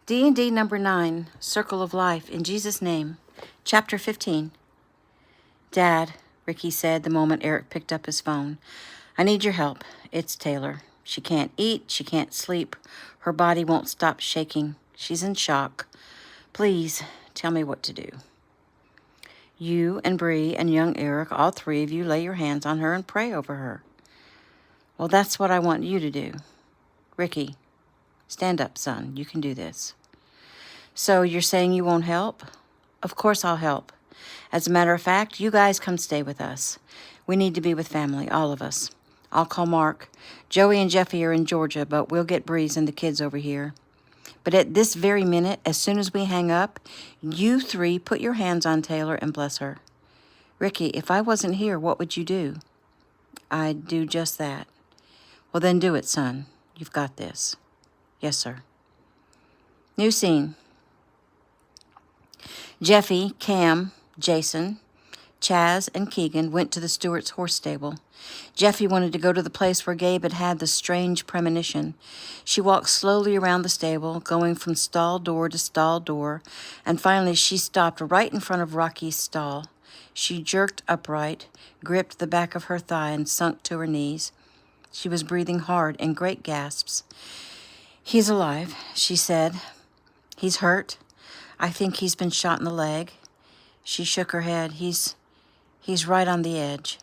D&D number 9, Circle of Life, in Jesus' name. Chapter 15. Dad, Ricky said the moment Eric picked up his phone. I need your help. It's Taylor. She can't eat. She can't sleep. Her body won't stop shaking. She's in shock. Please, tell me what to do. You and Bree and young Eric, all three of you, lay your hands on her and pray over her. Well, that's what I want you to do. Ricky, stand up, son. You can do this. So you're saying you won't help? Of course I'll help. As a matter of fact, you guys come stay with us. We need to be with family, all of us. I'll call Mark. Joey and Jeffy are in Georgia, but we'll get Breeze and the kids over here. But at this very minute, as soon as we hang up, you three put your hands on Taylor and bless her. Ricky, if I wasn't here, what would you do? I'd do just that. Well, then do it, son. You've got this. Yes, sir. New scene. Jeffy, Cam, Jason, Chaz, and Keegan went to the Stewart's horse stable. Jeffy wanted to go to the place where Gabe had had the strange premonition. She walked slowly around the stable, going from stall door to stall door, and finally she stopped right in front of Rocky's stall. She jerked upright, gripped the back of her thigh, and sunk to her knees. She was breathing hard in great gasps. He's alive, she said. He's hurt. I think he's been shot in the leg. She shook her head. He's right on the edge.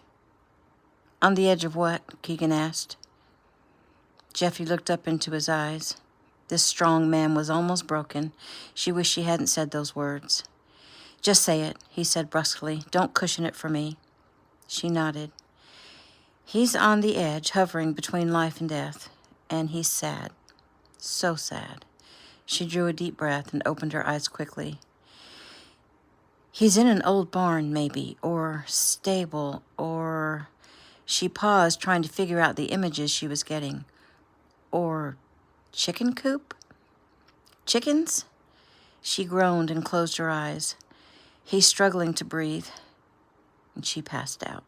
On the edge of what? Keegan asked. Jeffy looked up into his eyes. This strong man was almost broken. She wished she hadn't said those words. Just say it, he said brusquely. Don't cushion it for me. She nodded. He's on the edge, hovering between life and death. And he's sad. So sad. She drew a deep breath and opened her eyes quickly. He's in an old barn, maybe, or stable, or... She paused, trying to figure out the images she was getting. Or chicken coop? Chickens? She groaned and closed her eyes. He's struggling to breathe. And she passed out.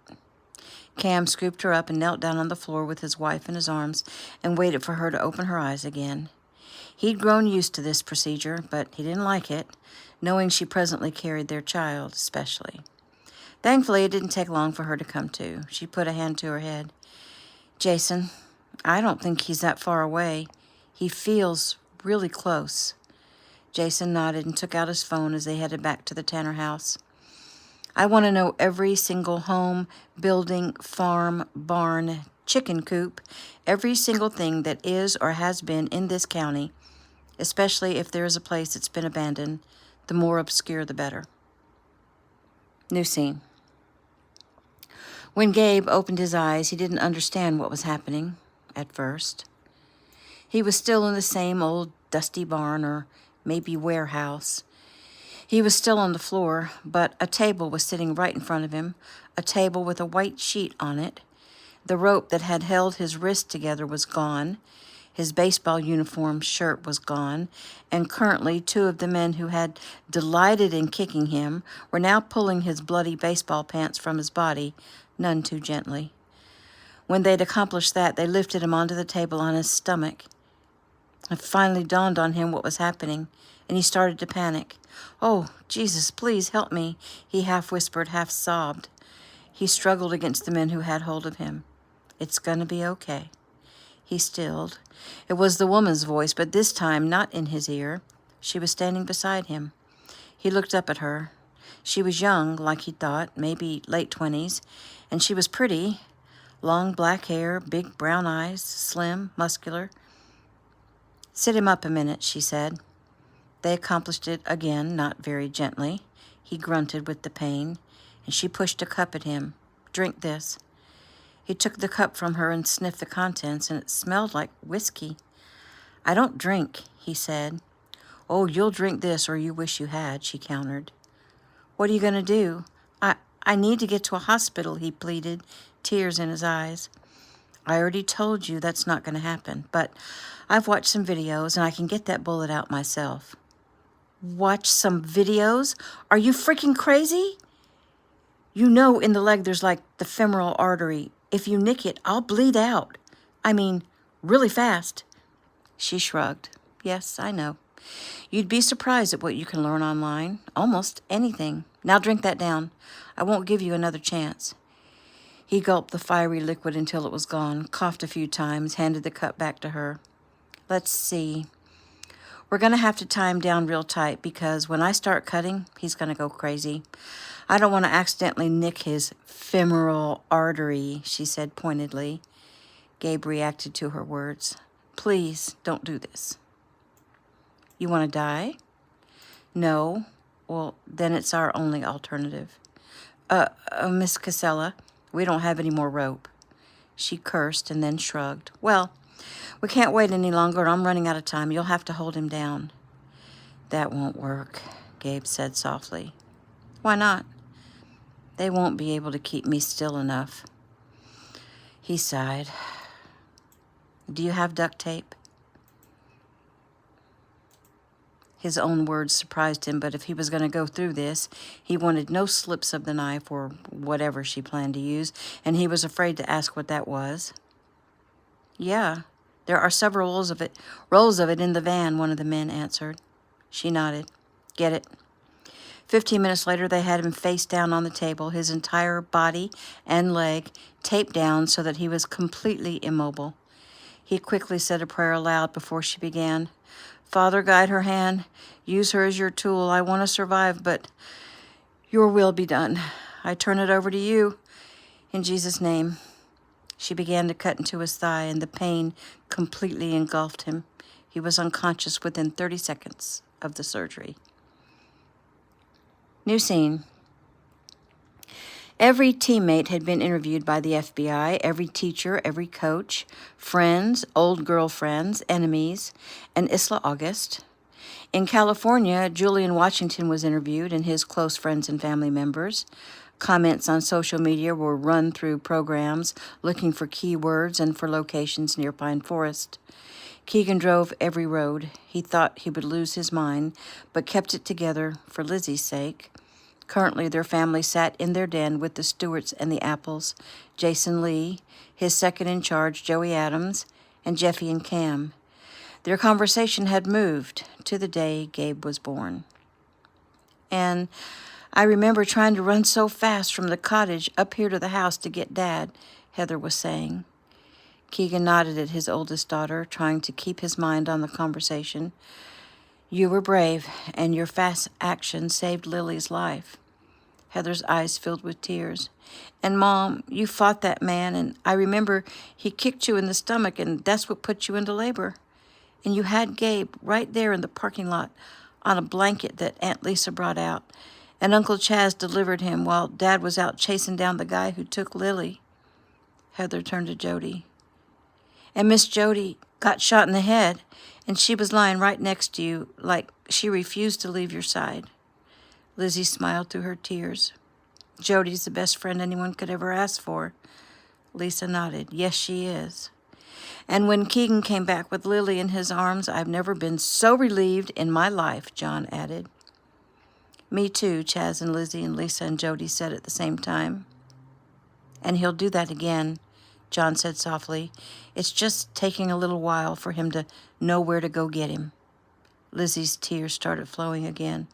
Cam scooped her up and knelt down on the floor with his wife in his arms and waited for her to open her eyes again. He'd grown used to this procedure, but he didn't like it, knowing she presently carried their child, especially. Thankfully, it didn't take long for her to come to. She put a hand to her head. Jason, I don't think he's that far away. He feels really close. Jason nodded and took out his phone as they headed back to the Tanner house. I want to know every single home, building, farm, barn, chicken coop, every single thing that is or has been in this county, especially if there is a place that's been abandoned. The more obscure, the better. New scene. When Gabe opened his eyes, he didn't understand what was happening at first. He was still in the same old dusty barn or maybe warehouse. He was still on the floor, but a table was sitting right in front of him, a table with a white sheet on it. The rope that had held his wrist together was gone. His baseball uniform shirt was gone, and currently 2 of the men who had delighted in kicking him were now pulling his bloody baseball pants from his body, none too gently. When they'd accomplished that, they lifted him onto the table on his stomach. It finally dawned on him what was happening, and he started to panic. Oh, Jesus, please help me, he half whispered, half sobbed. He struggled against the men who had hold of him. It's gonna be okay. He stilled. It was the woman's voice, but this time not in his ear. She was standing beside him. He looked up at her. She was young, like he thought, maybe late 20s, and she was pretty. Long black hair, big brown eyes, slim, muscular. Sit him up a minute, she said. They accomplished it again, not very gently. He grunted with the pain, and she pushed a cup at him. Drink this. He took the cup from her and sniffed the contents, and it smelled like whiskey. I don't drink, he said. Oh, you'll drink this or you wish you had, she countered. What are you going to do? I need to get to a hospital, he pleaded, tears in his eyes. I already told you that's not going to happen, but I've watched some videos and I can get that bullet out myself. Watch some videos? Are you freaking crazy? You know in the leg there's like the femoral artery. If you nick it, I'll bleed out. I mean, really fast. She shrugged. Yes, I know. You'd be surprised at what you can learn online. Almost anything. Now drink that down. I won't give you another chance. He gulped the fiery liquid until it was gone, coughed a few times, handed the cup back to her. Let's see. We're going to have to tie him down real tight because when I start cutting, he's going to go crazy. I don't want to accidentally nick his femoral artery, she said pointedly. Gabe reacted to her words. Please, don't do this. You want to die? No. Well, then it's our only alternative. Miss Casella, we don't have any more rope. She cursed and then shrugged. Well, we can't wait any longer. I'm running out of time. You'll have to hold him down. That won't work, Gabe said softly. Why not? They won't be able to keep me still enough. He sighed. Do you have duct tape? His own words surprised him, but if he was going to go through this, he wanted no slips of the knife or whatever she planned to use, and he was afraid to ask what that was. Yeah, there are several rolls of it in the van, one of the men answered. She nodded. Get it. 15 minutes later, they had him face down on the table, his entire body and leg taped down so that he was completely immobile. He quickly said a prayer aloud before she began. Father, guide her hand. Use her as your tool. I want to survive, but your will be done. I turn it over to you. In Jesus' name. She began to cut into his thigh, and the pain completely engulfed him. He was unconscious within 30 seconds of the surgery. New scene. Every teammate had been interviewed by the FBI, every teacher, every coach, friends, old girlfriends, enemies, and Isla August. In California, Julian Washington was interviewed and his close friends and family members. Comments on social media were run through programs looking for keywords and for locations near Pine Forest. Keegan drove every road. He thought he would lose his mind, but kept it together for Lizzie's sake. Currently, their family sat in their den with the Stewarts and the Apples, Jason Lee, his second in charge, Joey Adams, and Jeffy and Cam. Their conversation had moved to the day Gabe was born. And I remember trying to run so fast from the cottage up here to the house to get Dad, Heather was saying. Keegan nodded at his oldest daughter, trying to keep his mind on the conversation. You were brave, and your fast action saved Lily's life. Heather's eyes filled with tears. And, Mom, you fought that man, and I remember he kicked you in the stomach, and that's what put you into labor. And you had Gabe right there in the parking lot on a blanket that Aunt Lisa brought out, and Uncle Chaz delivered him while Dad was out chasing down the guy who took Lily. Heather turned to Jody. And Miss Jody got shot in the head, and she was lying right next to you, like she refused to leave your side. Lizzie smiled through her tears. Jody's the best friend anyone could ever ask for. Lisa nodded. Yes, she is. And when Keegan came back with Lily in his arms, I've never been so relieved in my life, John added. Me too, Chaz and Lizzie and Lisa and Jody said at the same time. And he'll do that again, John said softly. It's just taking a little while for him to know where to go get him. Lizzie's tears started flowing again.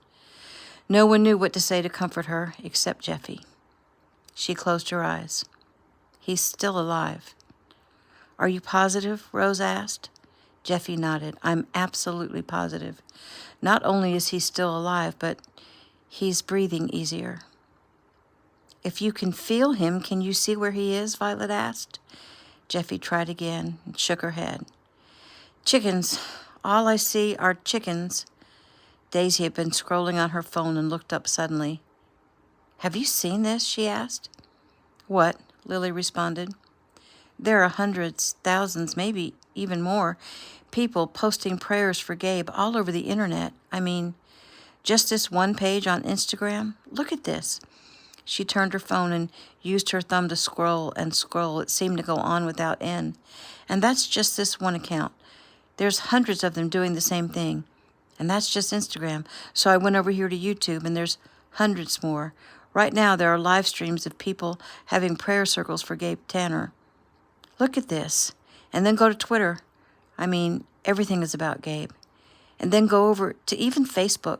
No one knew what to say to comfort her except Jeffy. She closed her eyes. He's still alive. Are you positive? Rose asked. Jeffy nodded. I'm absolutely positive. Not only is he still alive, but he's breathing easier. If you can feel him, can you see where he is? Violet asked. Jeffy tried again and shook her head. Chickens. All I see are chickens. Daisy had been scrolling on her phone and looked up suddenly. Have you seen this? She asked. What? Lily responded. There are hundreds, thousands, maybe even more, people posting prayers for Gabe all over the internet. I mean, just this one page on Instagram? Look at this. She turned her phone and used her thumb to scroll and scroll. It seemed to go on without end. And that's just this one account. There's hundreds of them doing the same thing. And that's just Instagram. So I went over here to YouTube, and there's hundreds more. Right now, there are live streams of people having prayer circles for Gabe Tanner. Look at this. And then go to Twitter. I mean, everything is about Gabe. and then go over to even Facebook.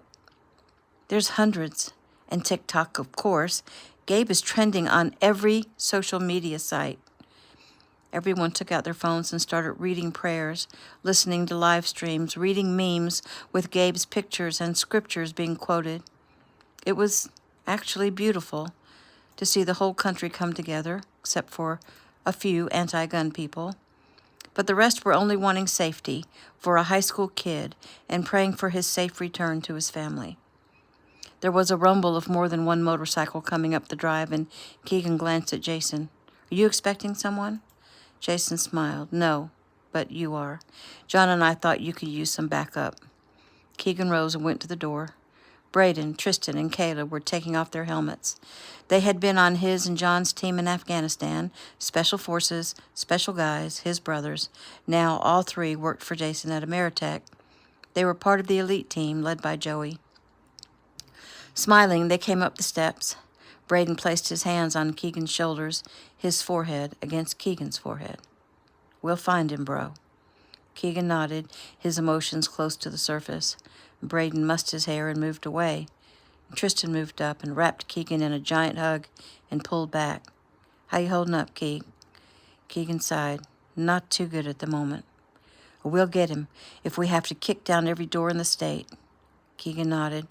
There's hundreds. And TikTok, of course. Gabe is trending on every social media site. Everyone took out their phones and started reading prayers, listening to live streams, reading memes with Gabe's pictures and scriptures being quoted. It was actually beautiful to see the whole country come together, except for a few anti-gun people. But the rest were only wanting safety for a high school kid and praying for his safe return to his family. There was a rumble of more than one motorcycle coming up the drive, and Keegan glanced at Jason. Are you expecting someone? Jason smiled. No, but you are. John and I thought you could use some backup. Keegan rose and went to the door. Braden, Tristan, and Caleb were taking off their helmets. They had been on his and John's team in Afghanistan, Special Forces, Special Guys, his brothers. Now all three worked for Jason at Ameritech. They were part of the elite team led by Joey. Smiling, they came up the steps. Braden placed his hands on Keegan's shoulders, his forehead against Keegan's forehead. We'll find him, bro. Keegan nodded, his emotions close to the surface. Braden mussed his hair and moved away. Tristan moved up and wrapped Keegan in a giant hug and pulled back. How you holding up, Keeg? Keegan sighed. Not too good at the moment. We'll get him if we have to kick down every door in the state. Keegan nodded,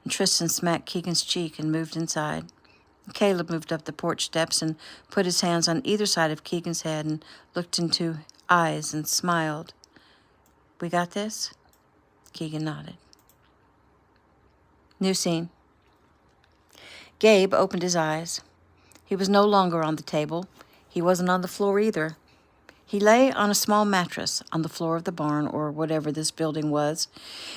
and Tristan smacked Keegan's cheek and moved inside. Caleb moved up the porch steps and put his hands on either side of Keegan's head and looked into eyes and smiled. We got this? Keegan nodded. New scene. Gabe opened his eyes. He was no longer on the table. He wasn't on the floor either. He lay on a small mattress on the floor of the barn or whatever this building was.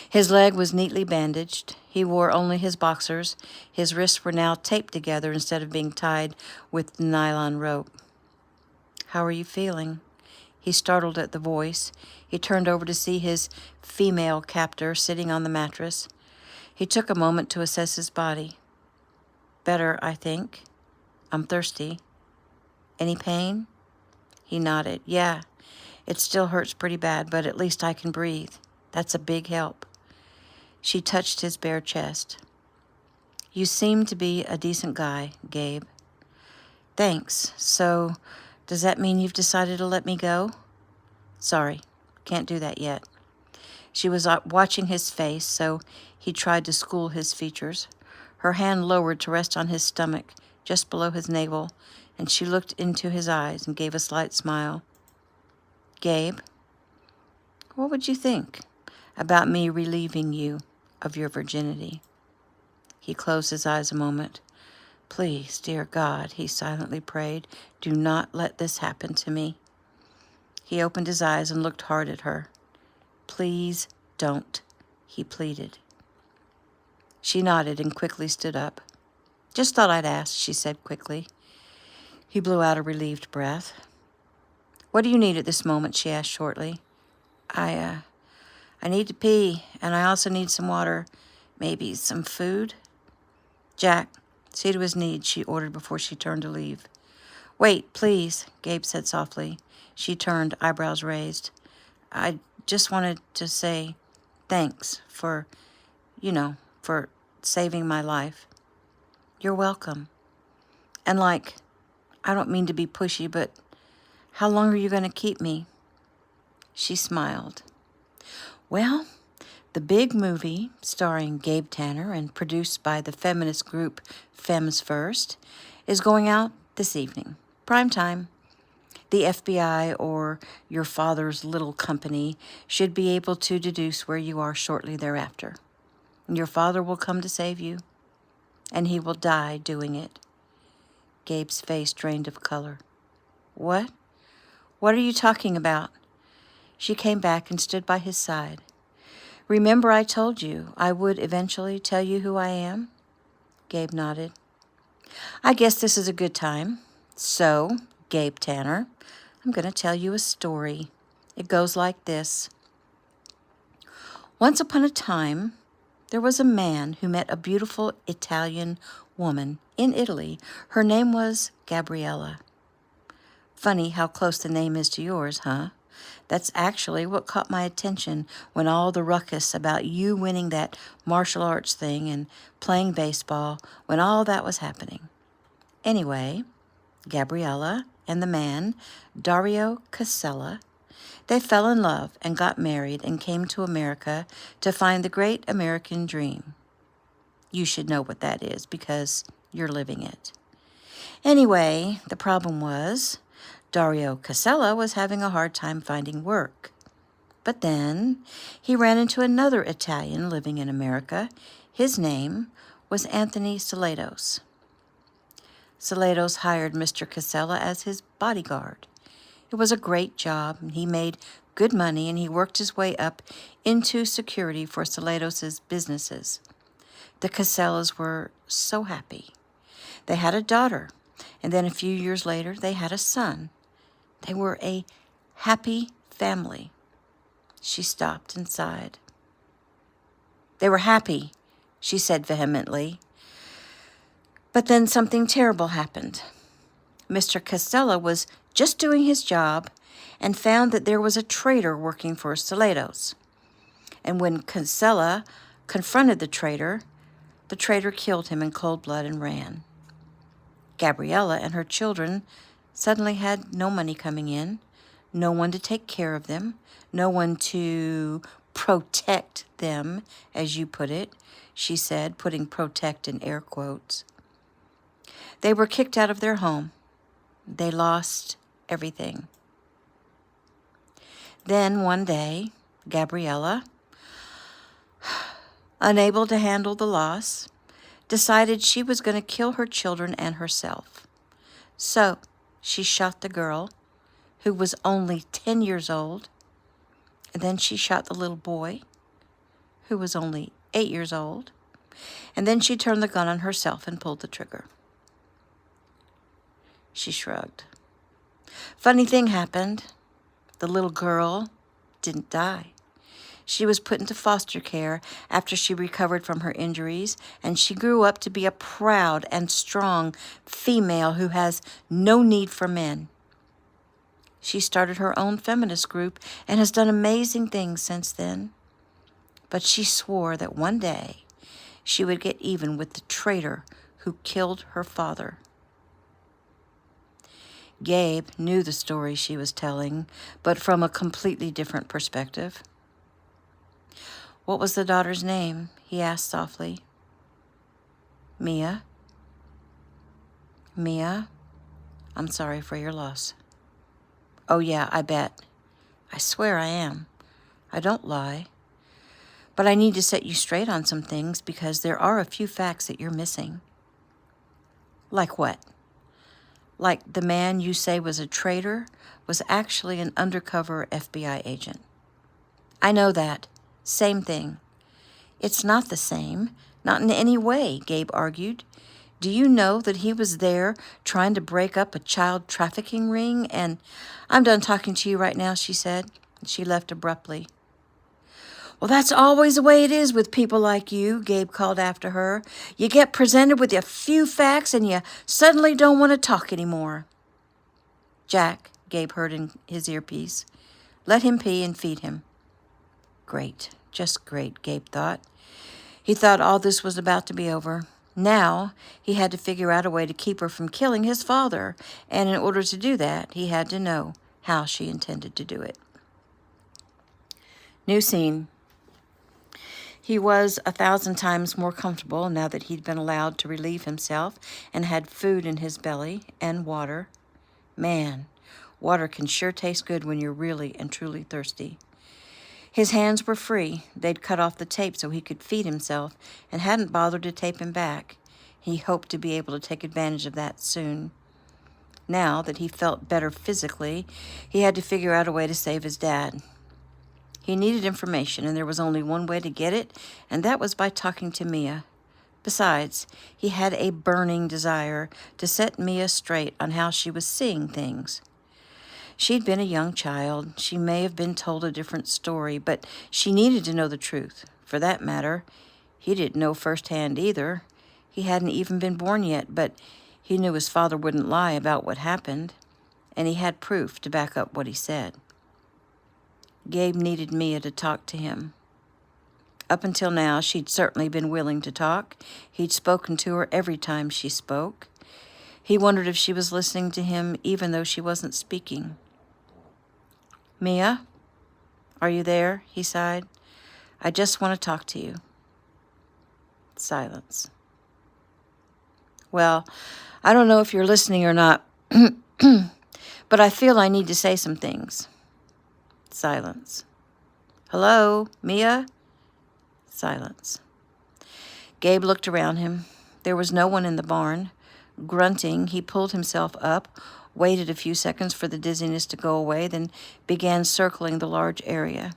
His leg was neatly bandaged. He wore only his boxers. His wrists were now taped together instead of being tied with nylon rope. How are you feeling? He startled at the voice. He turned over to see his female captor sitting on the mattress. He took a moment to assess his body. Better, I think. I'm thirsty. Any pain? He nodded. Yeah, it still hurts pretty bad, but at least I can breathe. That's a big help. She touched his bare chest. You seem to be a decent guy, Gabe. Thanks. So, does that mean you've decided to let me go? Sorry, can't do that yet. She was watching his face, so he tried to school his features. Her hand lowered to rest on his stomach, just below his navel, and she looked into his eyes and gave a slight smile. Gabe, what would you think about me relieving you of your virginity? He closed his eyes a moment. Please, dear God, he silently prayed, do not let this happen to me. He opened his eyes and looked hard at her. Please don't, he pleaded. She nodded and quickly stood up. Just thought I'd ask, she said quickly. He blew out a relieved breath. What do you need at this moment? She asked shortly. I need to pee, and I also need some water, maybe some food. Jack, see to his needs, she ordered before she turned to leave. Wait, please, Gabe said softly. She turned, eyebrows raised. I just wanted to say thanks for saving my life. You're welcome. And I don't mean to be pushy, but how long are you going to keep me? She smiled. Well, the big movie starring Gabe Tanner and produced by the feminist group Femmes First is going out this evening. Prime time. The FBI or your father's little company should be able to deduce where you are shortly thereafter. Your father will come to save you, and he will die doing it. Gabe's face drained of color. What? What are you talking about? She came back and stood by his side. Remember I told you I would eventually tell you who I am? Gabe nodded. I guess this is a good time. So, Gabe Tanner, I'm going to tell you a story. It goes like this. Once upon a time, there was a man who met a beautiful Italian woman in Italy. Her name was Gabriella. Funny how close the name is to yours, huh? That's actually what caught my attention when all the ruckus about you winning that martial arts thing and playing baseball, when all that was happening. Anyway, Gabriella and the man, Dario Casella, they fell in love and got married and came to America to find the great American dream. You should know what that is because you're living it. Anyway, the problem was Dario Casella was having a hard time finding work. But then he ran into another Italian living in America. His name was Anthony Salatos. Salatos hired Mr. Casella as his bodyguard. It was a great job, and he made good money, and he worked his way up into security for Salatos's businesses. The Casellas were so happy. They had a daughter, and then a few years later, they had a son. They were a happy family. She stopped and sighed. They were happy, she said vehemently. But then something terrible happened. Mr. Casella was just doing his job and found that there was a traitor working for Salatos. And when Casella confronted the traitor killed him in cold blood and ran. Gabriella and her children suddenly had no money coming in, no one to take care of them, no one to protect them, as you put it, she said, putting protect in air quotes. They were kicked out of their home. They lost everything. Then one day, Gabriella, unable to handle the loss, decided she was going to kill her children and herself. So she shot the girl, who was only 10 years old, and then she shot the little boy, who was only 8 years old, and then she turned the gun on herself and pulled the trigger. She shrugged. Funny thing happened. The little girl didn't die. She was put into foster care after she recovered from her injuries, and she grew up to be a proud and strong female who has no need for men. She started her own feminist group and has done amazing things since then. But she swore that one day she would get even with the traitor who killed her father. Gabe knew the story she was telling, but from a completely different perspective. What was the daughter's name? He asked softly. Mia. Mia, I'm sorry for your loss. Oh yeah, I bet. I swear I am. I don't lie. But I need to set you straight on some things because there are a few facts that you're missing. Like what? Like the man you say was a traitor was actually an undercover FBI agent. I know that. Same thing. It's not the same. Not in any way, Gabe argued. Do you know that he was there trying to break up a child trafficking ring? And I'm done talking to you right now, she said. She left abruptly. Well, that's always the way it is with people like you, Gabe called after her. You get presented with a few facts and you suddenly don't want to talk anymore. Jack, Gabe heard in his earpiece. Let him pee and feed him. Great, just great, Gabe thought. He thought all this was about to be over. Now he had to figure out a way to keep her from killing his father, and in order to do that, he had to know how she intended to do it. New scene. He was 1,000 times more comfortable now that he'd been allowed to relieve himself and had food in his belly and water. Man, water can sure taste good when you're really and truly thirsty. His hands were free. They'd cut off the tape so he could feed himself and hadn't bothered to tape him back. He hoped to be able to take advantage of that soon. Now that he felt better physically, he had to figure out a way to save his dad. He needed information, and there was only one way to get it, and that was by talking to Mia. Besides, he had a burning desire to set Mia straight on how she was seeing things. She'd been a young child. She may have been told a different story, but she needed to know the truth. For that matter, he didn't know firsthand either. He hadn't even been born yet, but he knew his father wouldn't lie about what happened, and he had proof to back up what he said. Gabe needed Mia to talk to him. Up until now, she'd certainly been willing to talk. He'd spoken to her every time she spoke. He wondered if she was listening to him even though she wasn't speaking. "Mia, are you there?" he sighed. "I just want to talk to you." Silence. "Well, I don't know if you're listening or not, but I feel I need to say some things." Silence. "Hello, Mia?" Silence. Gabe looked around him. There was no one in the barn. Grunting, he pulled himself up, waited a few seconds for the dizziness to go away, then began circling the large area.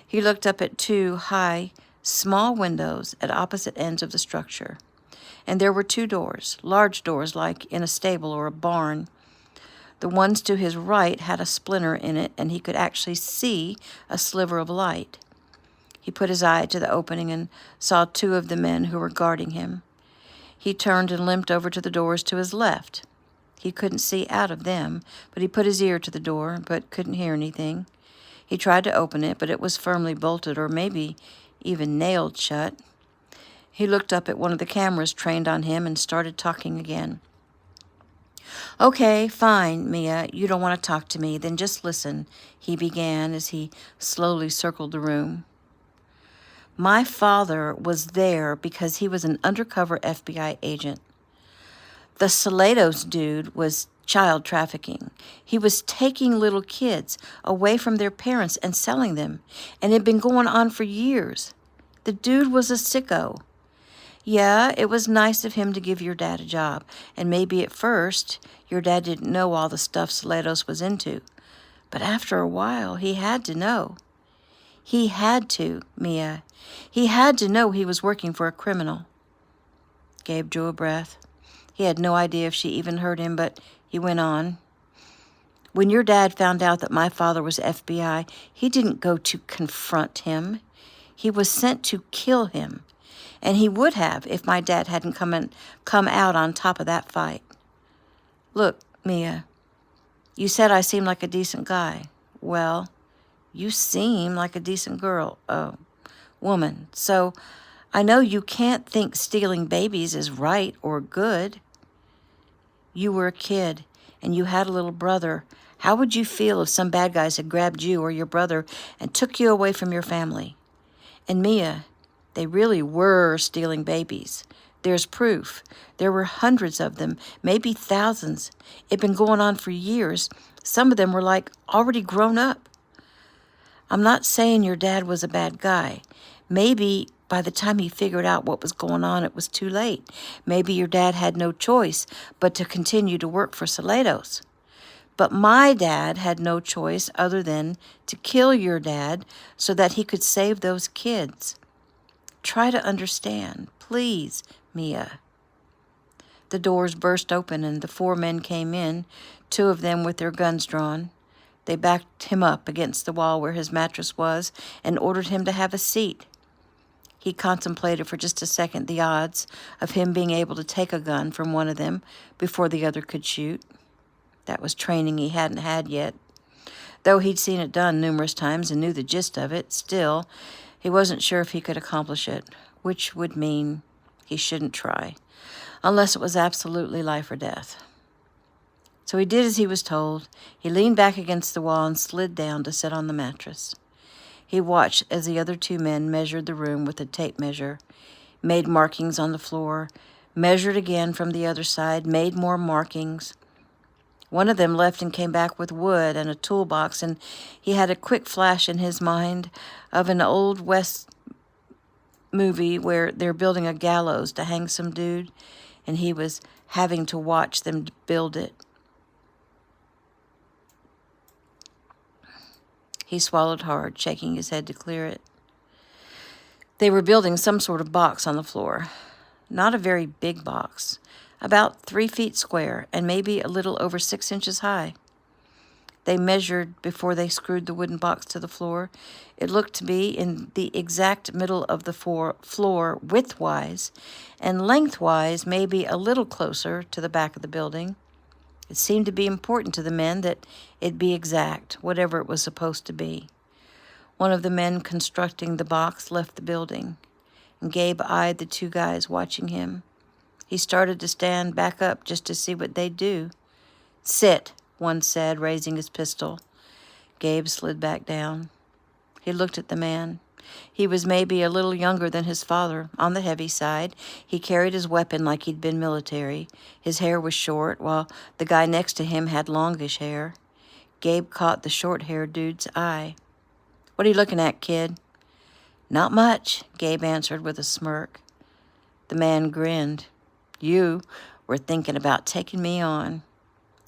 He looked up at two high, small windows at opposite ends of the structure. And there were two doors, large doors like in a stable or a barn. The ones to his right had a splinter in it, and he could actually see a sliver of light. He put his eye to the opening and saw two of the men who were guarding him. He turned and limped over to the doors to his left. He couldn't see out of them, but he put his ear to the door, but couldn't hear anything. He tried to open it, but it was firmly bolted or maybe even nailed shut. He looked up at one of the cameras trained on him and started talking again. "Okay, fine, Mia. You don't want to talk to me. Then just listen," he began as he slowly circled the room. "My father was there because he was an undercover FBI agent. The Salados dude was child trafficking. He was taking little kids away from their parents and selling them, and it had been going on for years. The dude was a sicko. Yeah, it was nice of him to give your dad a job, and maybe at first your dad didn't know all the stuff Salados was into. But after a while, he had to know. He had to, Mia. He had to know he was working for a criminal." Gabe drew a breath. He had no idea if she even heard him, but he went on. "When your dad found out that my father was FBI, he didn't go to confront him. He was sent to kill him. And he would have if my dad hadn't come out on top of that fight. Look, Mia, you said I seem like a decent guy. Well, you seem like a decent woman. So I know you can't think stealing babies is right or good. You were a kid, and you had a little brother. How would you feel if some bad guys had grabbed you or your brother and took you away from your family? And Mia, they really were stealing babies. There's proof. There were hundreds of them, maybe thousands. It'd been going on for years. Some of them were like already grown up. I'm not saying your dad was a bad guy. Maybe by the time he figured out what was going on, it was too late. Maybe your dad had no choice but to continue to work for Salados. But my dad had no choice other than to kill your dad so that he could save those kids. Try to understand, please, Mia." The doors burst open and the four men came in, two of them with their guns drawn. They backed him up against the wall where his mattress was and ordered him to have a seat. He contemplated for just a second the odds of him being able to take a gun from one of them before the other could shoot. That was training he hadn't had yet. Though he'd seen it done numerous times and knew the gist of it, still, he wasn't sure if he could accomplish it, which would mean he shouldn't try, unless it was absolutely life or death. So he did as he was told. He leaned back against the wall and slid down to sit on the mattress. He watched as the other two men measured the room with a tape measure, made markings on the floor, measured again from the other side, made more markings. One of them left and came back with wood and a toolbox, and he had a quick flash in his mind of an old West movie where they're building a gallows to hang some dude, and he was having to watch them build it. He swallowed hard, shaking his head to clear it. They were building some sort of box on the floor. Not a very big box, about 3 feet square and maybe a little over 6 inches high. They measured before they screwed the wooden box to the floor. It looked to be in the exact middle of the floor widthwise, and lengthwise maybe a little closer to the back of the building. It seemed to be important to the men that it be exact, whatever it was supposed to be. One of the men constructing the box left the building, and Gabe eyed the two guys watching him. He started to stand back up just to see what they'd do. "Sit," one said, raising his pistol. Gabe slid back down. He looked at the man. He was maybe a little younger than his father, on the heavy side. He carried his weapon like he'd been military. His hair was short, while the guy next to him had longish hair. Gabe caught the short-haired dude's eye. "What are you looking at, kid?" "Not much," Gabe answered with a smirk. The man grinned. "You were thinking about taking me on."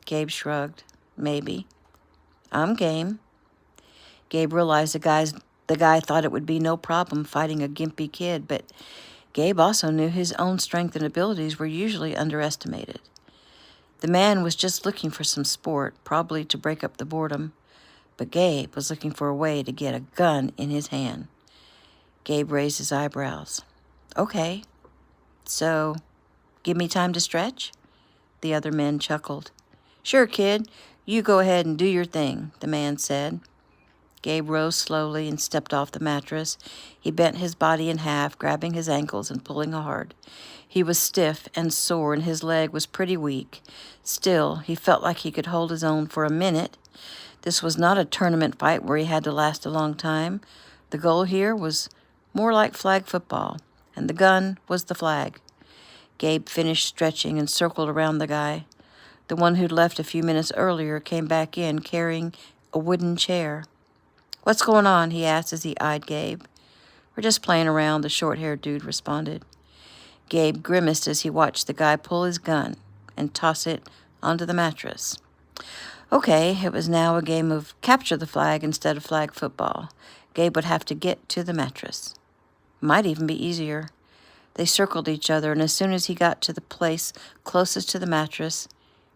Gabe shrugged. "Maybe." "I'm game." Gabe realized the guy thought it would be no problem fighting a gimpy kid, but Gabe also knew his own strength and abilities were usually underestimated. The man was just looking for some sport, probably to break up the boredom, but Gabe was looking for a way to get a gun in his hand. Gabe raised his eyebrows. "Okay, so give me time to stretch?" The other men chuckled. "Sure, kid. You go ahead and do your thing," the man said. Gabe rose slowly and stepped off the mattress. He bent his body in half, grabbing his ankles and pulling hard. He was stiff and sore, and his leg was pretty weak. Still, he felt like he could hold his own for a minute. This was not a tournament fight where he had to last a long time. The goal here was more like flag football, and the gun was the flag. Gabe finished stretching and circled around the guy. The one who'd left a few minutes earlier came back in carrying a wooden chair. "What's going on?" he asked as he eyed Gabe. "We're just playing around," the short-haired dude responded. Gabe grimaced as he watched the guy pull his gun and toss it onto the mattress. Okay, it was now a game of capture the flag instead of flag football. Gabe would have to get to the mattress. Might even be easier. They circled each other, and as soon as he got to the place closest to the mattress,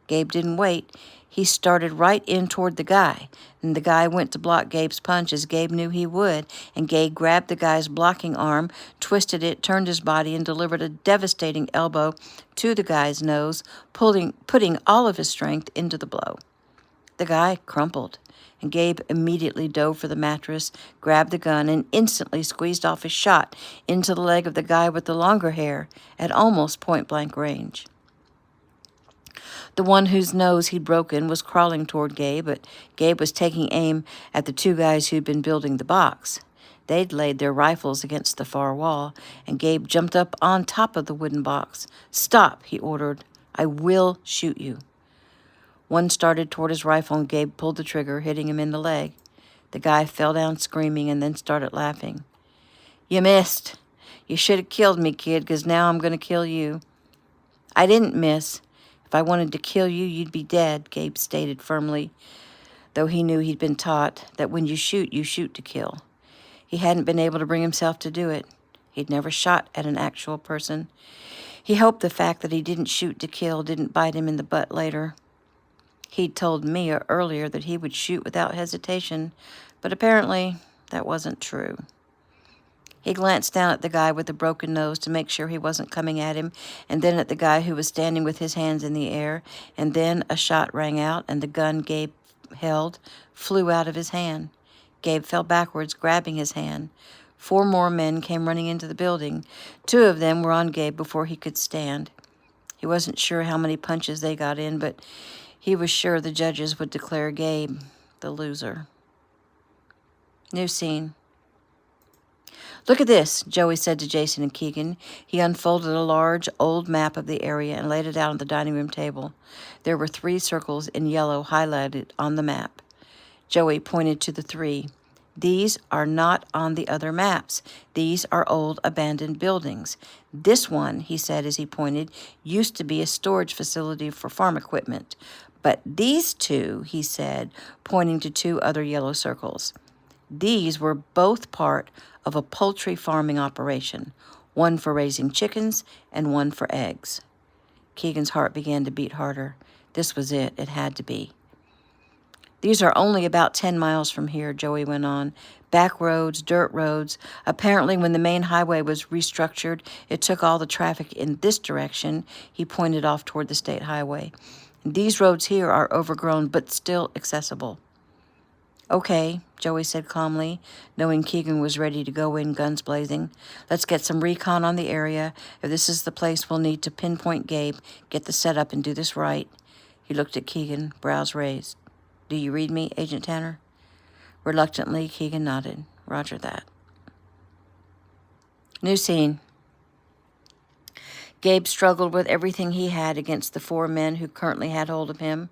Gabe didn't wait. He started right in toward the guy, and the guy went to block Gabe's punch as Gabe knew he would, and Gabe grabbed the guy's blocking arm, twisted it, turned his body, and delivered a devastating elbow to the guy's nose, putting all of his strength into the blow. The guy crumpled, and Gabe immediately dove for the mattress, grabbed the gun, and instantly squeezed off his shot into the leg of the guy with the longer hair at almost point-blank range. The one whose nose he'd broken was crawling toward Gabe, but Gabe was taking aim at the two guys who'd been building the box. They'd laid their rifles against the far wall, and Gabe jumped up on top of the wooden box. "Stop," he ordered. "I will shoot you." One started toward his rifle, and Gabe pulled the trigger, hitting him in the leg. The guy fell down screaming and then started laughing. "You missed. You should have killed me, kid, 'cause now I'm going to kill you." "I didn't miss. If I wanted to kill you, you'd be dead," Gabe stated firmly, though he knew he'd been taught that when you shoot to kill. He hadn't been able to bring himself to do it. He'd never shot at an actual person. He hoped the fact that he didn't shoot to kill didn't bite him in the butt later. He'd told Mia earlier that he would shoot without hesitation, but apparently that wasn't true. He glanced down at the guy with the broken nose to make sure he wasn't coming at him, and then at the guy who was standing with his hands in the air, and then a shot rang out, and the gun Gabe held flew out of his hand. Gabe fell backwards, grabbing his hand. 4 more men came running into the building. 2 of them were on Gabe before he could stand. He wasn't sure how many punches they got in, but he was sure the judges would declare Gabe the loser. New scene. "Look at this," Joey said to Jason and Keegan. He unfolded a large, old map of the area and laid it out on the dining room table. There were 3 circles in yellow highlighted on the map. Joey pointed to the 3. "These are not on the other maps. These are old abandoned buildings. This one," he said as he pointed, "used to be a storage facility for farm equipment. But these 2," he said, pointing to 2 other yellow circles, "these were both part of a poultry farming operation, one for raising chickens and one for eggs." Keegan's heart began to beat harder. This was it. It had to be. "These are only about 10 miles from here," Joey went on. "Back roads, dirt roads. Apparently, when the main highway was restructured, it took all the traffic in this direction." He pointed off toward the state highway. "These roads here are overgrown, but still accessible." Okay, Joey said calmly, knowing Keegan was ready to go in, guns blazing. Let's get some recon on the area. If this is the place, we'll need to pinpoint Gabe, get the setup, and do this right. He looked at Keegan, brows raised. Do you read me, Agent Tanner? Reluctantly, Keegan nodded. Roger that. New scene. Gabe struggled with everything he had against the 4 men who currently had hold of him.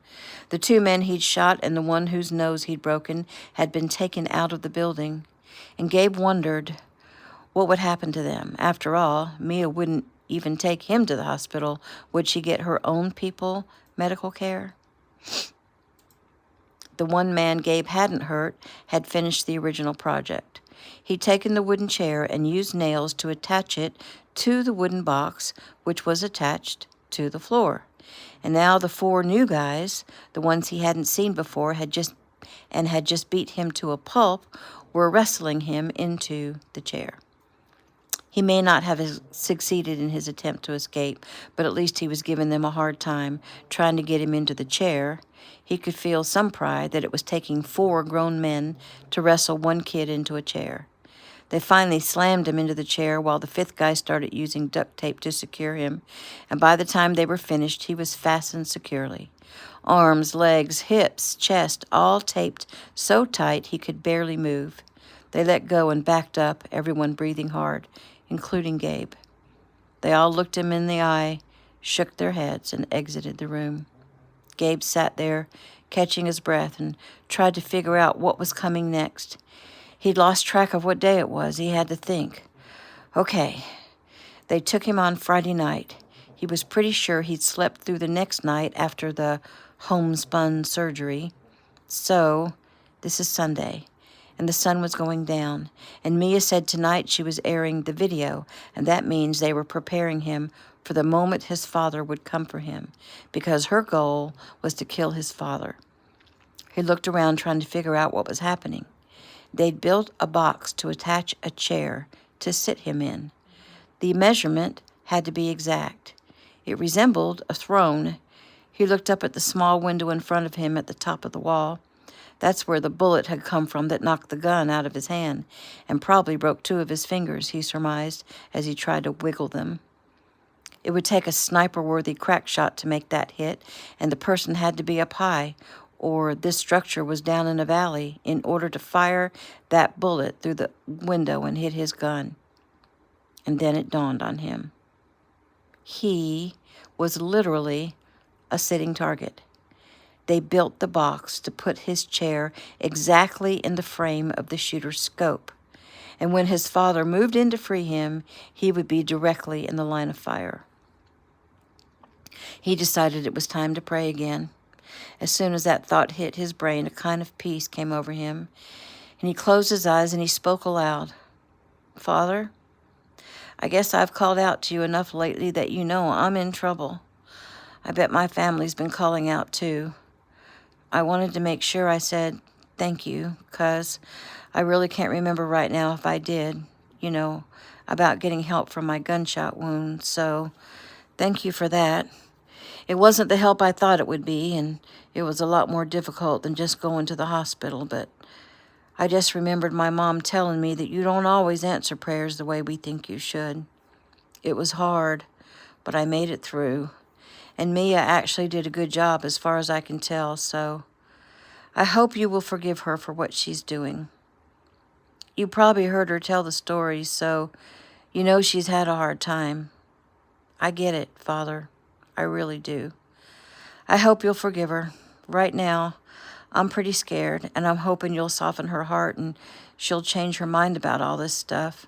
The 2 men he'd shot and the one whose nose he'd broken had been taken out of the building. And Gabe wondered what would happen to them. After all, Mia wouldn't even take him to the hospital. Would she get her own people medical care? The 1 man Gabe hadn't hurt had finished the original project. He'd taken the wooden chair and used nails to attach it to the wooden box, which was attached to the floor. And now the 4 new guys, the ones he hadn't seen before, had just beat him to a pulp, were wrestling him into the chair. He may not have succeeded in his attempt to escape, but at least he was giving them a hard time, trying to get him into the chair. He could feel some pride that it was taking 4 grown men to wrestle 1 kid into a chair. They finally slammed him into the chair while the 5th guy started using duct tape to secure him, and by the time they were finished, he was fastened securely. Arms, legs, hips, chest, all taped so tight he could barely move. They let go and backed up, everyone breathing hard, including Gabe. They all looked him in the eye, shook their heads, and exited the room. Gabe sat there, catching his breath, and tried to figure out what was coming next. He'd lost track of what day it was. He had to think. Okay, they took him on Friday night. He was pretty sure he'd slept through the next night after the homespun surgery. So, this is Sunday, and the sun was going down. And Mia said tonight she was airing the video, and that means they were preparing him for the moment his father would come for him, because her goal was to kill his father. He looked around trying to figure out what was happening. They'd built a box to attach a chair to sit him in. The measurement had to be exact. It resembled a throne. He looked up at the small window in front of him at the top of the wall. That's where the bullet had come from that knocked the gun out of his hand and probably broke 2 of his fingers, he surmised, as he tried to wiggle them. It would take a sniper-worthy crack shot to make that hit, and the person had to be up high, or this structure was down in a valley, in order to fire that bullet through the window and hit his gun. And then it dawned on him. He was literally a sitting target. They built the box to put his chair exactly in the frame of the shooter's scope. And when his father moved in to free him, he would be directly in the line of fire. He decided it was time to pray again. As soon as that thought hit his brain, a kind of peace came over him, and he closed his eyes and he spoke aloud. Father, I guess I've called out to you enough lately that you know I'm in trouble. I bet my family's been calling out too. I wanted to make sure I said thank you, 'cause I really can't remember right now if I did, about getting help from my gunshot wound, so thank you for that. It wasn't the help I thought it would be, and it was a lot more difficult than just going to the hospital, but I just remembered my mom telling me that you don't always answer prayers the way we think you should. It was hard, but I made it through, and Mia actually did a good job as far as I can tell, so I hope you will forgive her for what she's doing. You probably heard her tell the story, so you know she's had a hard time. I get it, Father. I really do. I hope you'll forgive her. Right now, I'm pretty scared, and I'm hoping you'll soften her heart and she'll change her mind about all this stuff.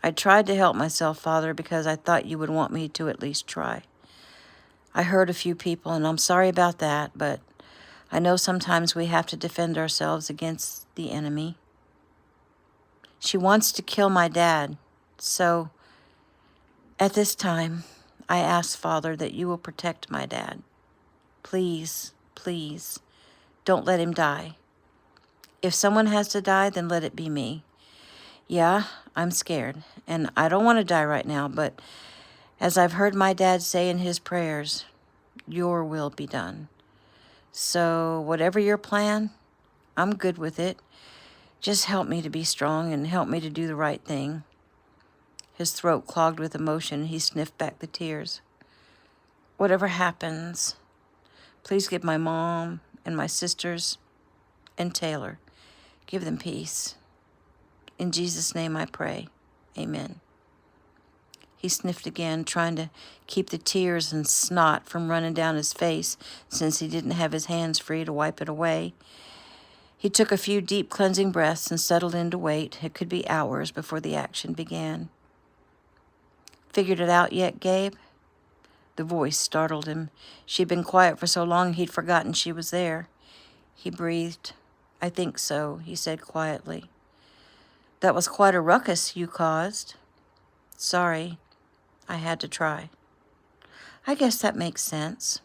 I tried to help myself, Father, because I thought you would want me to at least try. I hurt a few people, and I'm sorry about that, but I know sometimes we have to defend ourselves against the enemy. She wants to kill my dad, so at this time, I ask, Father, that you will protect my dad. Please, please, don't let him die. If someone has to die, then let it be me. Yeah, I'm scared, and I don't want to die right now, but as I've heard my dad say in his prayers, your will be done. So whatever your plan, I'm good with it. Just help me to be strong and help me to do the right thing. His throat clogged with emotion, and he sniffed back the tears. Whatever happens, please give my mom and my sisters and Taylor, give them peace. In Jesus' name I pray. Amen. He sniffed again, trying to keep the tears and snot from running down his face since he didn't have his hands free to wipe it away. He took a few deep cleansing breaths and settled in to wait. It could be hours before the action began. Figured it out yet, Gabe? The voice startled him. She'd been quiet for so long he'd forgotten she was there. He breathed. I think so, he said quietly. That was quite a ruckus you caused. Sorry, I had to try. I guess that makes sense.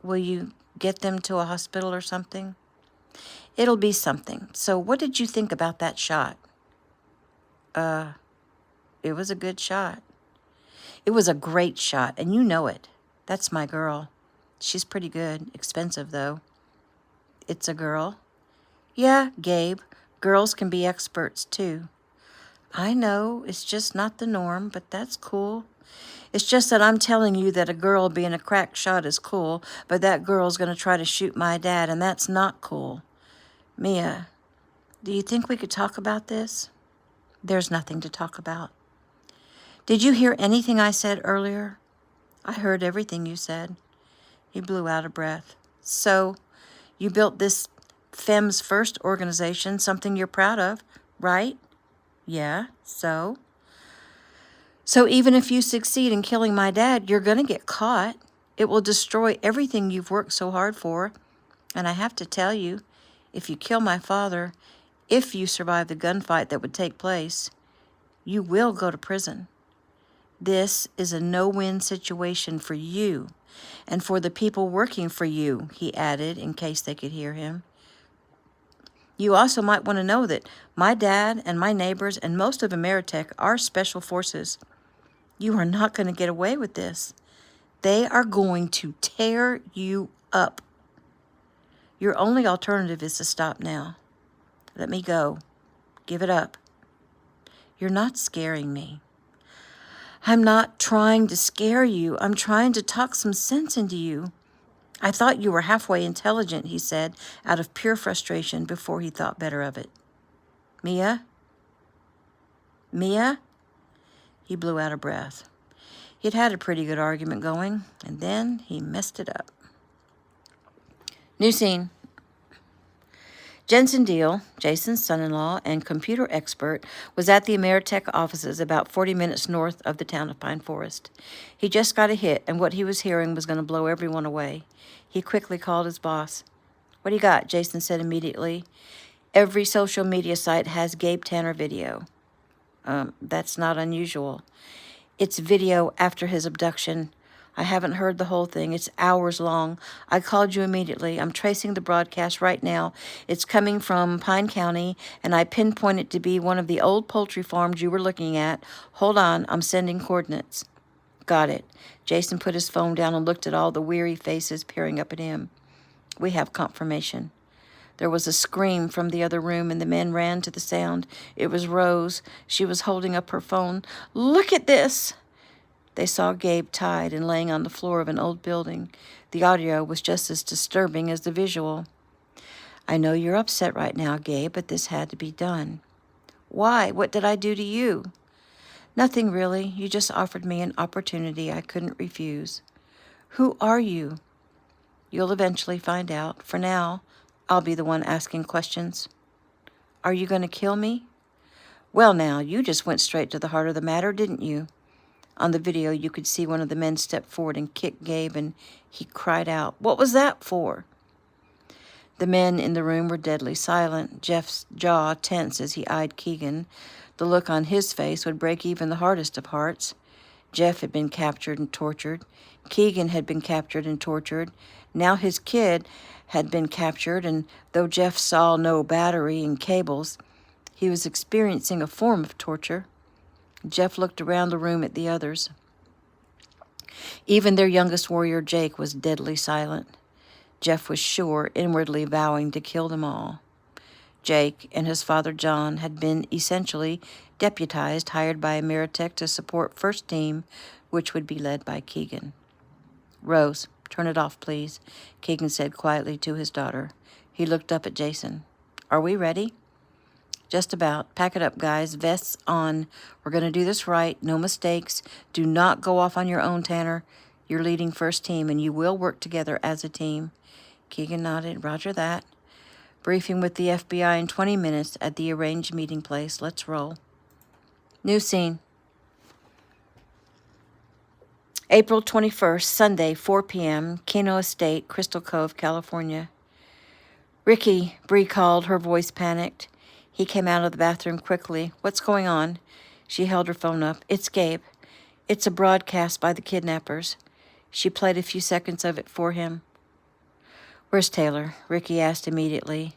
Will you get them to a hospital or something? It'll be something. So what did you think about that shot? It was a good shot. It was a great shot, and you know it. That's my girl. She's pretty good. Expensive, though. It's a girl? Yeah, Gabe. Girls can be experts, too. I know. It's just not the norm, but that's cool. It's just that I'm telling you that a girl being a crack shot is cool, but that girl's going to try to shoot my dad, and that's not cool. Mia, do you think we could talk about this? There's nothing to talk about. Did you hear anything I said earlier? I heard everything you said. He blew out a breath. So, you built this Femmes First organization, something you're proud of, right? Yeah, so? So even if you succeed in killing my dad, you're going to get caught. It will destroy everything you've worked so hard for. And I have to tell you, if you kill my father, if you survive the gunfight that would take place, you will go to prison. This is a no-win situation for you and for the people working for you, he added in case they could hear him. You also might want to know that my dad and my neighbors and most of Ameritech are special forces. You are not going to get away with this. They are going to tear you up. Your only alternative is to stop now. Let me go. Give it up. You're not scaring me. I'm not trying to scare you. I'm trying to talk some sense into you. I thought you were halfway intelligent, he said, out of pure frustration before he thought better of it. Mia? Mia? He blew out a breath. He'd had a pretty good argument going, and then he messed it up. New scene. Jensen Deal, Jason's son-in-law and computer expert, was at the Ameritech offices about 40 minutes north of the town of Pine Forest. He just got a hit, and what he was hearing was going to blow everyone away. He quickly called his boss. What do you got? Jason said immediately. Every social media site has Gabe Tanner video. That's not unusual. It's video after his abduction. I haven't heard the whole thing. It's hours long. I called you immediately. I'm tracing the broadcast right now. It's coming from Pine County, and I pinpoint it to be one of the old poultry farms you were looking at. Hold on. I'm sending coordinates. Got it. Jason put his phone down and looked at all the weary faces peering up at him. We have confirmation. There was a scream from the other room, and the men ran to the sound. It was Rose. She was holding up her phone. Look at this! They saw Gabe tied and laying on the floor of an old building. The audio was just as disturbing as the visual. I know you're upset right now, Gabe, but this had to be done. Why? What did I do to you? Nothing really. You just offered me an opportunity I couldn't refuse. Who are you? You'll eventually find out. For now, I'll be the one asking questions. Are you going to kill me? Well, now, you just went straight to the heart of the matter, didn't you? On the video, you could see one of the men step forward and kick Gabe, and he cried out, What was that for? The men in the room were deadly silent, Jeff's jaw tense as he eyed Keegan. The look on his face would break even the hardest of hearts. Jeff had been captured and tortured. Keegan had been captured and tortured. Now his kid had been captured, and though Jeff saw no battery and cables, he was experiencing a form of torture. Jeff looked around the room at the others. Even their youngest warrior, Jake, was deadly silent. Jeff was sure, inwardly vowing to kill them all. Jake and his father John had been essentially deputized, hired by Ameritech to support first team, which would be led by Keegan. Rose, turn it off, please, Keegan said quietly to his daughter. He looked up at Jason. Are we ready? Just about. Pack it up, guys. Vests on. We're going to do this right. No mistakes. Do not go off on your own, Tanner. You're leading first team, and you will work together as a team. Keegan nodded. Roger that. Briefing with the FBI in 20 minutes at the arranged meeting place. Let's roll. New scene. April 21st, Sunday, 4 p.m., Keno Estate, Crystal Cove, California. Ricky, Bree called, her voice panicked. He came out of the bathroom quickly. What's going on? She held her phone up. It's Gabe. It's a broadcast by the kidnappers. She played a few seconds of it for him. Where's Taylor? Ricky asked immediately.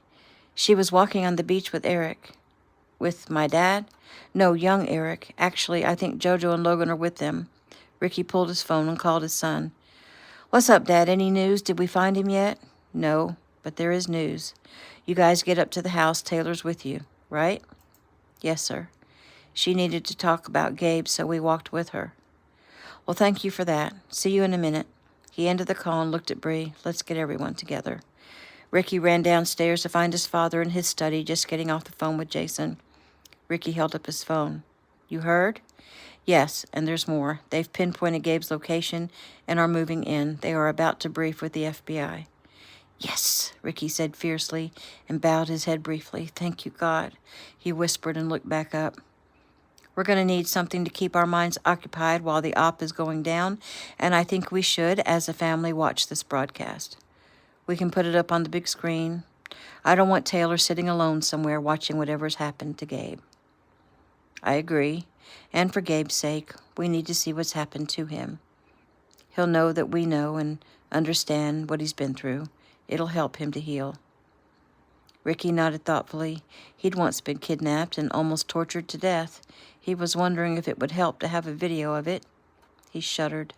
She was walking on the beach with Eric. With my dad? No, young Eric. Actually, I think Jojo and Logan are with them. Ricky pulled his phone and called his son. What's up, Dad? Any news? Did we find him yet? No, but there is news. You guys get up to the house. Taylor's with you, right? Yes, sir. She needed to talk about Gabe, so we walked with her. Well, thank you for that. See you in a minute. He ended the call and looked at Bree. Let's get everyone together. Ricky ran downstairs to find his father in his study, just getting off the phone with Jason. Ricky held up his phone. You heard? Yes, and there's more. They've pinpointed Gabe's location and are moving in. They are about to brief with the FBI. Yes, Ricky said fiercely and bowed his head briefly. Thank you, God, he whispered and looked back up. We're going to need something to keep our minds occupied while the op is going down, and I think we should, as a family, watch this broadcast. We can put it up on the big screen. I don't want Taylor sitting alone somewhere watching whatever's happened to Gabe. I agree, and for Gabe's sake, we need to see what's happened to him. He'll know that we know and understand what he's been through. It'll help him to heal. Ricky nodded thoughtfully. He'd once been kidnapped and almost tortured to death. He was wondering if it would help to have a video of it. He shuddered.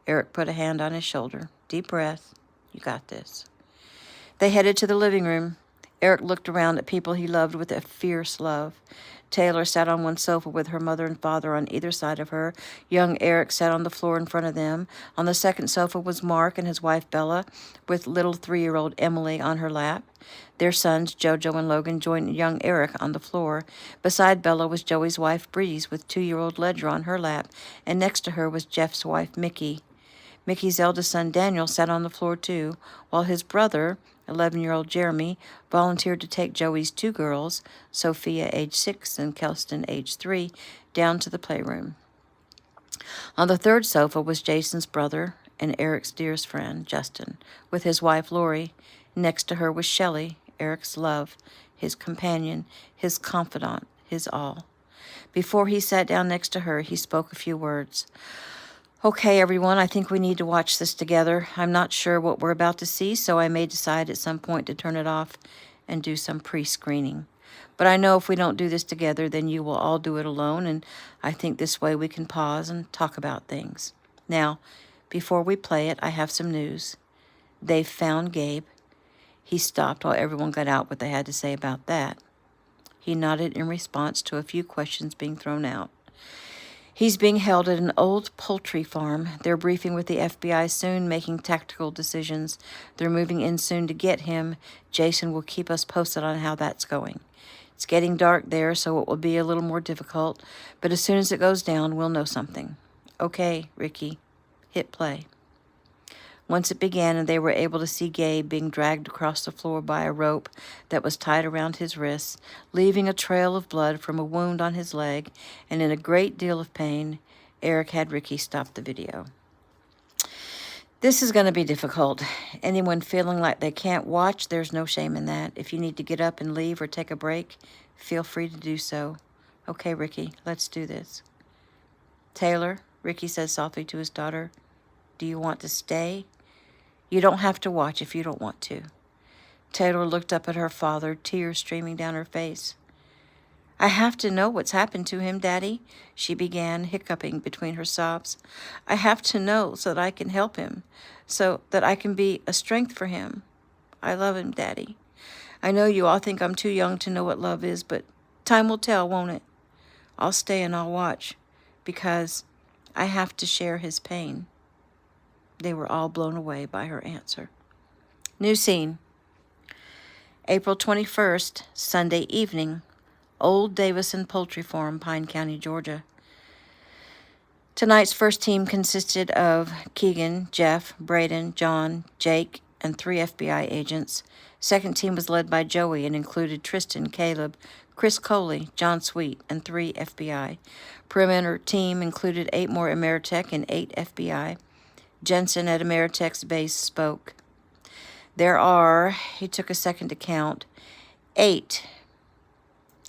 Eric put a hand on his shoulder. Deep breath. You got this. They headed to the living room. Eric looked around at people he loved with a fierce love. Taylor sat on one sofa with her mother and father on either side of her. Young Eric sat on the floor in front of them. On the second sofa was Mark and his wife Bella, with little 3-year-old Emily on her lap. Their sons, Jojo and Logan, joined young Eric on the floor. Beside Bella was Joey's wife Breeze, with 2-year-old Ledger on her lap, and next to her was Jeff's wife Mickey. Mickey's eldest son Daniel sat on the floor too, while his brother, 11-year-old Jeremy, volunteered to take Joey's 2 girls, Sophia, age 6, and Kelston, age 3, down to the playroom. On the third sofa was Jason's brother and Eric's dearest friend, Justin, with his wife Lori. Next to her was Shelley, Eric's love, his companion, his confidant, his all. Before he sat down next to her, he spoke a few words. Okay, everyone, I think we need to watch this together. I'm not sure what we're about to see, so I may decide at some point to turn it off and do some pre-screening. But I know if we don't do this together, then you will all do it alone, and I think this way we can pause and talk about things. Now, before we play it, I have some news. They've found Gabe. He stopped while everyone got out what they had to say about that. He nodded in response to a few questions being thrown out. He's being held at an old poultry farm. They're briefing with the FBI soon, making tactical decisions. They're moving in soon to get him. Jason will keep us posted on how that's going. It's getting dark there, so it will be a little more difficult, but as soon as it goes down, we'll know something. Okay, Ricky, hit play. Once it began and they were able to see Gabe being dragged across the floor by a rope that was tied around his wrists, leaving a trail of blood from a wound on his leg, and in a great deal of pain, Eric had Ricky stop the video. This is going to be difficult. Anyone feeling like they can't watch, there's no shame in that. If you need to get up and leave or take a break, feel free to do so. Okay, Ricky, let's do this. Taylor, Ricky said softly to his daughter, do you want to stay? You don't have to watch if you don't want to. Taylor looked up at her father, tears streaming down her face. I have to know what's happened to him, Daddy, she began, hiccuping between her sobs. I have to know so that I can help him, so that I can be a strength for him. I love him, Daddy. I know you all think I'm too young to know what love is, but time will tell, won't it? I'll stay and I'll watch, because I have to share his pain." They were all blown away by her answer. New scene. April 21st, Sunday evening. Old Davison Poultry Farm, Pine County, Georgia. Tonight's first team consisted of Keegan, Jeff, Braden, John, Jake, and 3 FBI agents. Second team was led by Joey and included Tristan, Caleb, Chris Coley, John Sweet, and 3 FBI. Perimeter team included 8 more Ameritech and 8 FBI. Jensen at Ameritech's base spoke. There are, he took a second to count, 8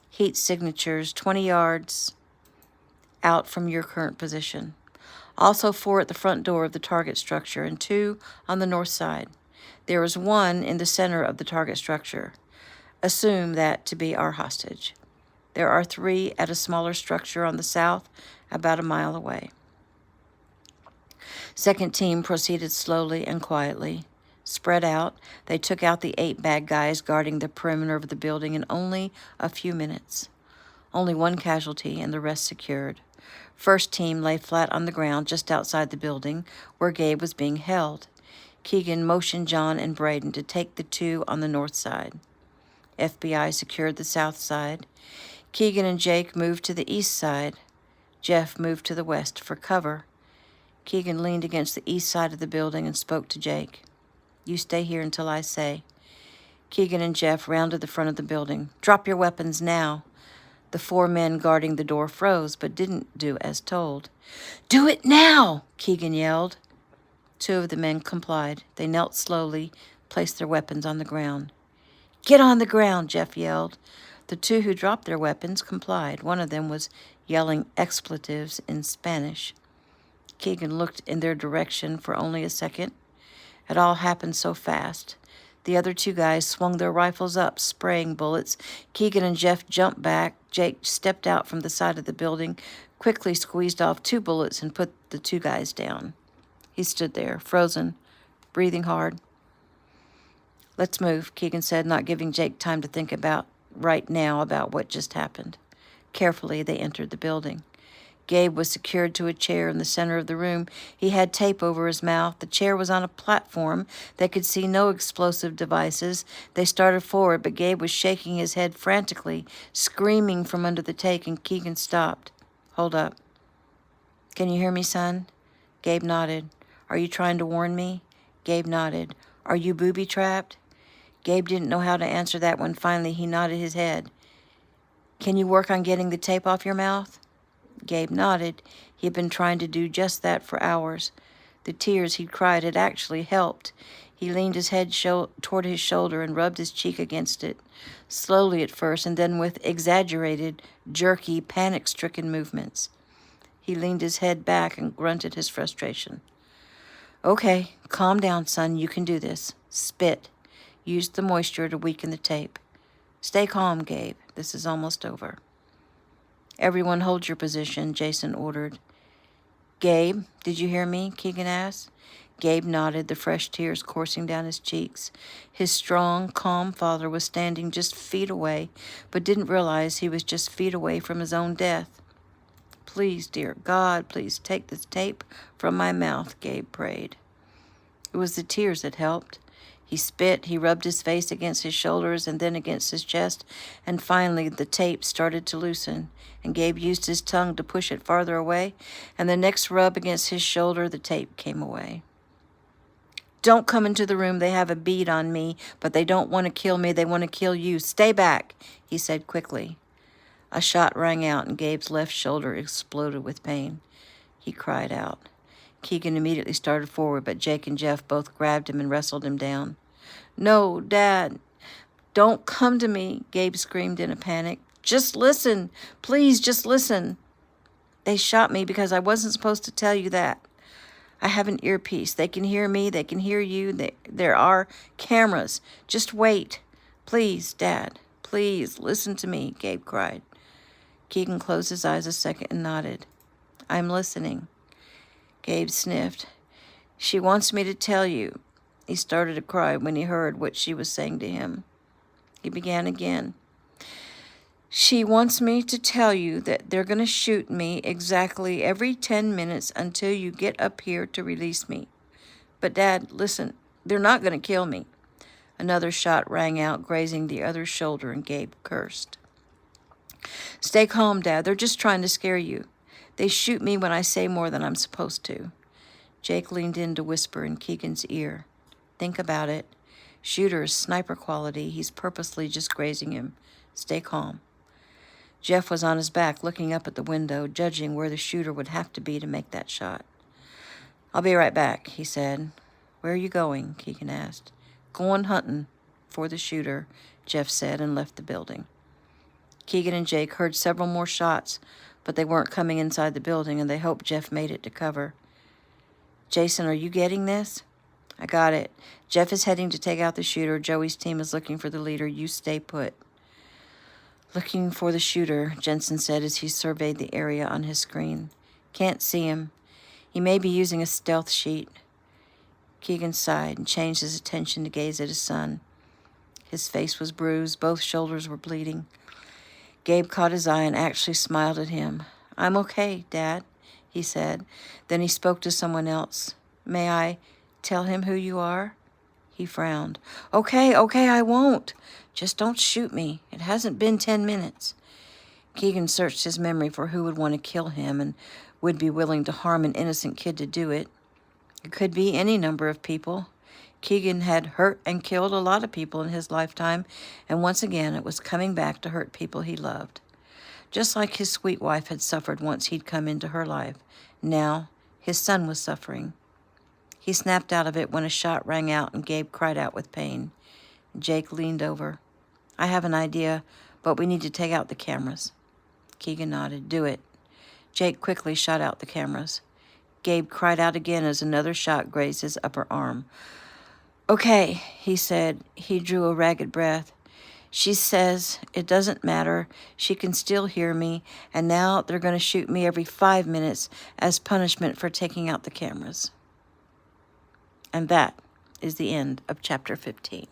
heat signatures, 20 yards out from your current position. Also 4 at the front door of the target structure and 2 on the north side. There is 1 in the center of the target structure. Assume that to be our hostage. There are 3 at a smaller structure on the south, about a mile away. Second team proceeded slowly and quietly. Spread out, they took out the 8 bad guys guarding the perimeter of the building in only a few minutes. Only 1 casualty and the rest secured. First team lay flat on the ground just outside the building where Gabe was being held. Keegan motioned John and Braden to take the 2 on the north side. FBI secured the south side. Keegan and Jake moved to the east side. Jeff moved to the west for cover. Keegan leaned against the east side of the building and spoke to Jake. "You stay here until I say." Keegan and Jeff rounded the front of the building. "Drop your weapons now." The 4 men guarding the door froze, but didn't do as told. "Do it now!" Keegan yelled. 2 of the men complied. They knelt slowly, placed their weapons on the ground. "Get on the ground," Jeff yelled. The 2 who dropped their weapons complied. One of them was yelling expletives in Spanish. Keegan looked in their direction for only a second. It all happened so fast. The other 2 guys swung their rifles up, spraying bullets. Keegan and Jeff jumped back. Jake stepped out from the side of the building, quickly squeezed off 2 bullets, and put the 2 guys down. He stood there, frozen, breathing hard. "Let's move," Keegan said, not giving Jake time to think about what just happened. Carefully, they entered the building. Gabe was secured to a chair in the center of the room. He had tape over his mouth. The chair was on a platform. They could see no explosive devices. They started forward, but Gabe was shaking his head frantically, screaming from under the tape, and Keegan stopped. "Hold up. Can you hear me, son?" Gabe nodded. "Are you trying to warn me?" Gabe nodded. "Are you booby-trapped?" Gabe didn't know how to answer that when finally he nodded his head. "Can you work on getting the tape off your mouth?" Gabe nodded. He had been trying to do just that for hours. The tears he'd cried had actually helped. He leaned his head toward his shoulder and rubbed his cheek against it, slowly at first, and then with exaggerated, jerky, panic-stricken movements. He leaned his head back and grunted his frustration. "Okay, calm down, son. You can do this. Spit. Use the moisture to weaken the tape. Stay calm, Gabe. This is almost over." "Everyone hold your position," Jason ordered. "Gabe, did you hear me?" Keegan asked. Gabe nodded, the fresh tears coursing down his cheeks. His strong, calm father was standing just feet away, but didn't realize he was just feet away from his own death. "Please, dear God, please take this tape from my mouth," Gabe prayed. It was the tears that helped. He spit, he rubbed his face against his shoulders and then against his chest, and finally the tape started to loosen, and Gabe used his tongue to push it farther away, and the next rub against his shoulder, the tape came away. "Don't come into the room. They have a bead on me, but they don't want to kill me. They want to kill you. Stay back," he said quickly. A shot rang out, and Gabe's left shoulder exploded with pain. He cried out. Keegan immediately started forward, but Jake and Jeff both grabbed him and wrestled him down. "No, Dad, don't come to me," Gabe screamed in a panic. "Just listen. Please, just listen. They shot me because I wasn't supposed to tell you that. I have an earpiece. They can hear me. They can hear you. There are cameras. Just wait. Please, Dad. Please, listen to me," Gabe cried. Keegan closed his eyes a second and nodded. "I'm listening." Gabe sniffed. "She wants me to tell you." He started to cry when he heard what she was saying to him. he began again. She wants me to tell you that they're going to shoot me exactly every 10 minutes until you get up here to release me. But, Dad, listen, they're not going to kill me. Another shot rang out, grazing the other's shoulder, and Gabe cursed. Stay calm, Dad. They're just trying to scare you. They shoot me when I say more than I'm supposed to. Jake leaned in to whisper in Keegan's ear. Think about it. Shooter is sniper quality. He's purposely just grazing him. Stay calm. Jeff was on his back, looking up at the window, judging where the shooter would have to be to make that shot. I'll be right back, he said. Where are you going? Keegan asked. Going hunting for the shooter, Jeff said, and left the building. Keegan and Jake heard several more shots, but they weren't coming inside the building, and they hoped Jeff made it to cover. Jason, are you getting this? I got it. Jeff is heading to take out the shooter. Joey's team is looking for the leader. You stay put. Looking for the shooter, Jensen said as he surveyed the area on his screen. Can't see him. He may be using a stealth sheet. Keegan sighed and changed his attention to gaze at his son. His face was bruised. Both shoulders were bleeding. Gabe caught his eye and actually smiled at him. I'm okay, Dad, he said. Then he spoke to someone else. May I tell him who you are? He frowned. Okay, I won't. Just don't shoot me. It hasn't been 10 minutes. Keegan searched his memory for who would want to kill him and would be willing to harm an innocent kid to do it. It could be any number of people. Keegan had hurt and killed a lot of people in his lifetime, and once again it was coming back to hurt people he loved. Just like his sweet wife had suffered once he'd come into her life. Now his son was suffering. He snapped out of it when a shot rang out and Gabe cried out with pain. Jake leaned over. I have an idea, but we need to take out the cameras. Keegan nodded. Do it. Jake quickly shot out the cameras. Gabe cried out again as another shot grazed his upper arm. Okay, he said. He drew a ragged breath. She says it doesn't matter. She can still hear me, and now they're going to shoot me every 5 minutes as punishment for taking out the cameras. And that is the end of chapter 15.